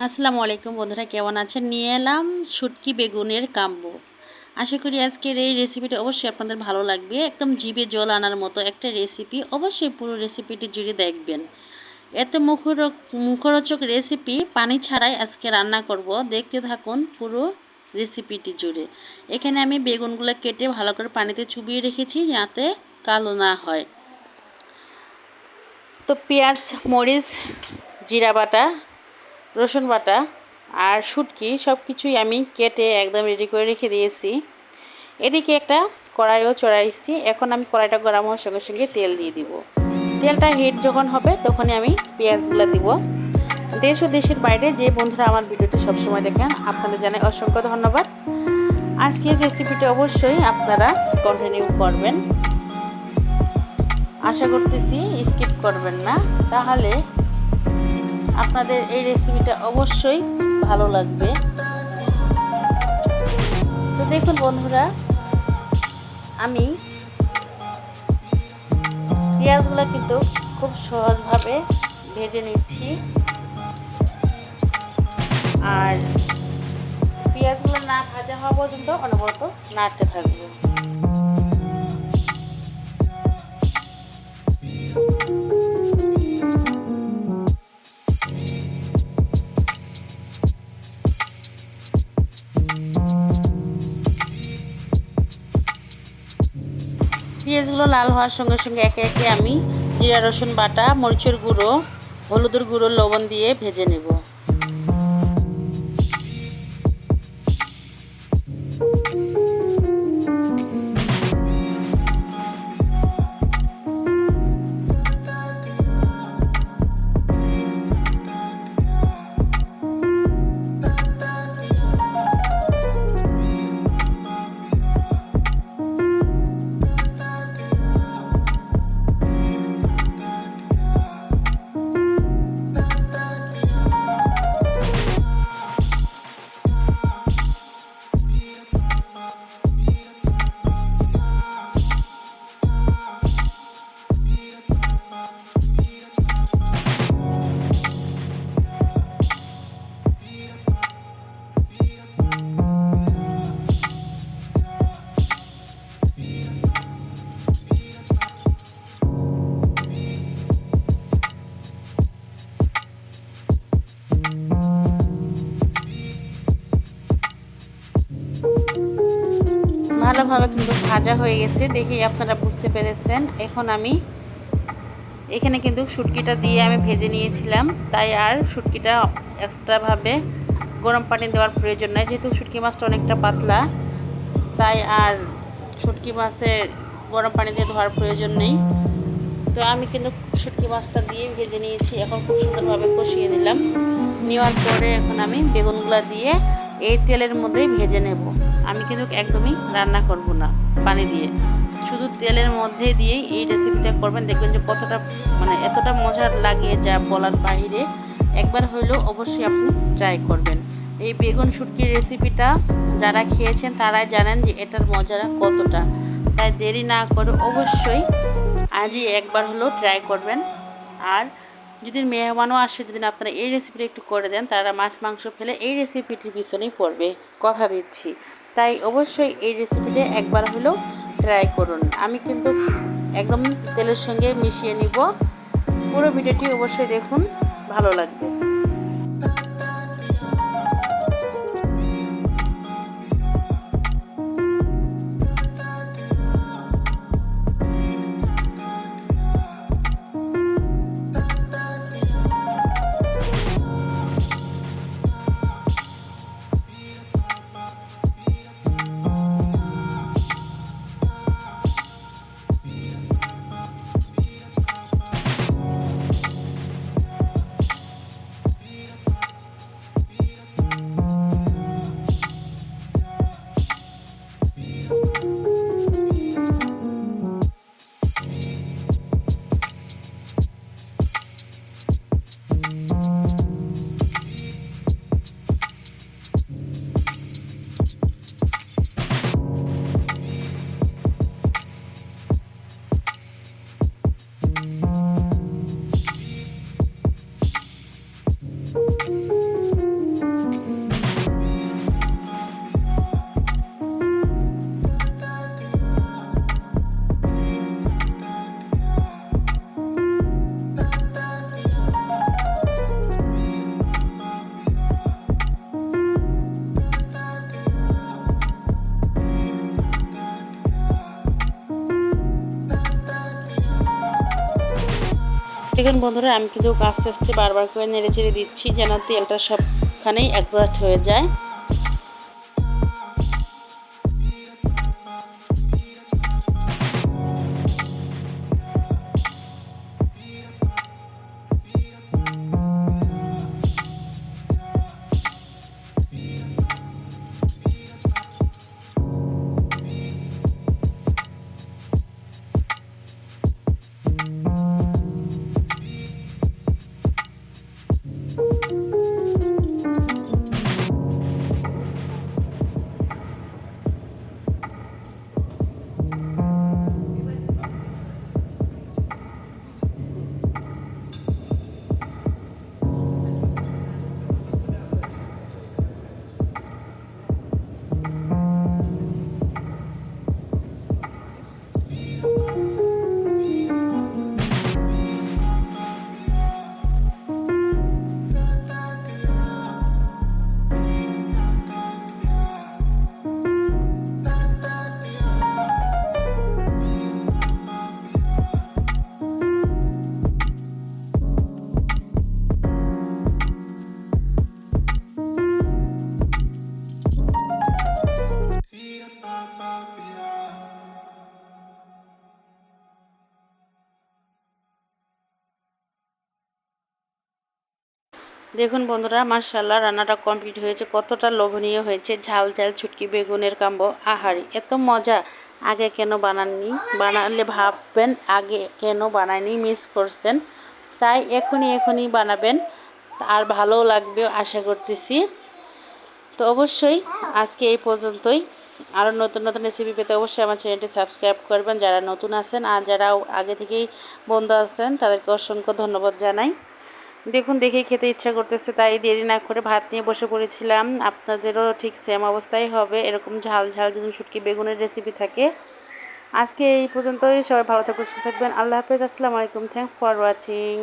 আসসালামু আলাইকুম বন্ধুরা, কেমন আছেন? নিয়ে এলাম শুটকি বেগুনের কাম্বো। আশা করি আজকের এই রেসিপিটা অবশ্যই আপনাদের ভালো লাগবে। একদম জিভে জল আনার মতো একটা রেসিপি। অবশ্যই পুরো রেসিপিটি জুড়ে দেখবেন। এত মুখরোচক রেসিপি পানি ছাড়াই আজকে রান্না করব। দেখতে থাকুন পুরো রেসিপিটি জুড়ে। এখানে আমি বেগুনগুলো কেটে ভালো করে পানিতে চুবিয়ে রেখেছি যাতে কালো না হয়। তো পেঁয়াজ, মরিচ, জিরা বাটা, রসুন বাটা আর শুটকি সব কিছুই আমি কেটে একদম রেডি করে রেখে দিয়েছি। এদিকে একটা কড়াইও চড়াইছি। এখন আমি কড়াইটা গরম হওয়ার সঙ্গে সঙ্গে তেল দিয়ে দিব। তেলটা হিট যখন হবে তখনই আমি পেঁয়াজগুলো দিব। দেশ ও দেশের বাইরে যে বন্ধুরা আমার ভিডিওটি সবসময় দেখেন, আপনাদের জানাই অসংখ্য ধন্যবাদ। আজকের রেসিপিটা অবশ্যই আপনারা কন্টিনিউ করবেন। আশা করতেছি স্কিপ করবেন না, তাহলে আপনাদের এই রেসিপিটা অবশ্যই ভালো লাগবে। তো দেখুন বন্ধুরা, আমি পেঁয়াজগুলো কিন্তু খুব সহজভাবে ভেজে নিচ্ছি। আর পেঁয়াজগুলো না ভাজা হওয়া পর্যন্ত অনবরত নাড়তে থাকবো। পেঁয়াজগুলো লাল হওয়ার সঙ্গে সঙ্গে একে একে আমি জিরা রসুন বাটা, মরিচের গুঁড়ো, হলুদের গুঁড়ো, লবণ দিয়ে ভেজে নেব। ভালোভাবে কিন্তু ভাজা হয়ে গেছে, দেখেই আপনারা বুঝতে পেরেছেন। এখন আমি এখানে কিন্তু শুটকিটা দিয়ে আমি ভেজে নিয়েছিলাম, তাই আর শুটকিটা এক্সট্রাভাবে গরম পানি দেওয়ার প্রয়োজন নাই। যেহেতু শুটকি মাছটা অনেকটা পাতলা, তাই আর শুটকি মাছের গরম পানি দিয়ে ধোয়ার প্রয়োজন নেই। তো আমি কিন্তু শুটকি মাছটা দিয়ে ভেজে নিয়েছি। এখন খুব সুন্দরভাবে কষিয়ে নিলাম। নেওয়ার পরে এখন আমি বেগুনগুলো দিয়ে এই তেলের মধ্যেই ভেজে নেব। আমি কিন্তু একদমই রান্না করব না পানি দিয়ে, শুধু তেলের মধ্যে দিয়েই এই রেসিপিটা করবেন। দেখবেন যে কতটা এতটা মজার লাগে যা বলার বাইরে। একবার হইলেও অবশ্যই আপনি ট্রাই করবেন। এই বেগুন শুটকির রেসিপিটা যারা খেয়েছেন তারাই জানেন যে এটার মজা কতটা। তাই দেরি না করে অবশ্যই আজই একবার হলেও ট্রাই করবেন। আর যদি মেহমানও আসে, যদি আপনারা এই রেসিপিটা একটু করে দেন, তারা মাছ মাংস ফেলে এই রেসিপিটির পিছনেই পড়বে, কথা দিচ্ছি। তাই অবশ্যই এই রেসিপিটা একবার হলেও ট্রাই করুন। আমি কিন্তু একদম তেলের সঙ্গে মিশিয়ে নিব। পুরো ভিডিওটি অবশ্যই দেখুন, ভালো লাগবে। দেখুন বন্ধুরা, আমি কিন্তু আস্তে আস্তে বারবার করে নেড়ে চেড়ে দিচ্ছি যেন তেলটা সবখানেই অ্যাডজাস্ট হয়ে যায়। দেখুন বন্ধুরা, মাশাআল্লাহ রান্নাটা কমপ্লিট হয়েছে। কতটা লোভনীয় হয়েছে, ঝাল ঝাল ছুটকি বেগুনের কাম্বো। আহারি, এত মজা! আগে কেন বানাননি? বানালে ভাববেন আগে কেন বানায়নি, মিস করছেন। তাই এখনই বানাবেন, আর ভালোও লাগবে আশা করতেছি। তো অবশ্যই আজকে এই পর্যন্তই। আরও নতুন নতুন রেসিপি পেতে অবশ্যই আমার চ্যানেলটি সাবস্ক্রাইব করবেন যারা নতুন আছেন, আর যারা আগে থেকেই বন্ধু আছেন তাদেরকে অসংখ্য ধন্যবাদ জানাই। দেখুন, দেখেই খেতে ইচ্ছা করতেছে, তাই দেরি না করে ভাত নিয়ে বসে পড়েছিলাম। আপনাদেরও ঠিক সেম অবস্থাই হবে, এরকম ঝাল ঝাল যদি শুটকি বেগুনের রেসিপি থাকে। আজকে এই পর্যন্তই। সবাই ভালো থাকবেন, সুস্থ থাকবেন। আল্লাহ হাফেজ, আসসালামু আলাইকুম। Thanks for watching.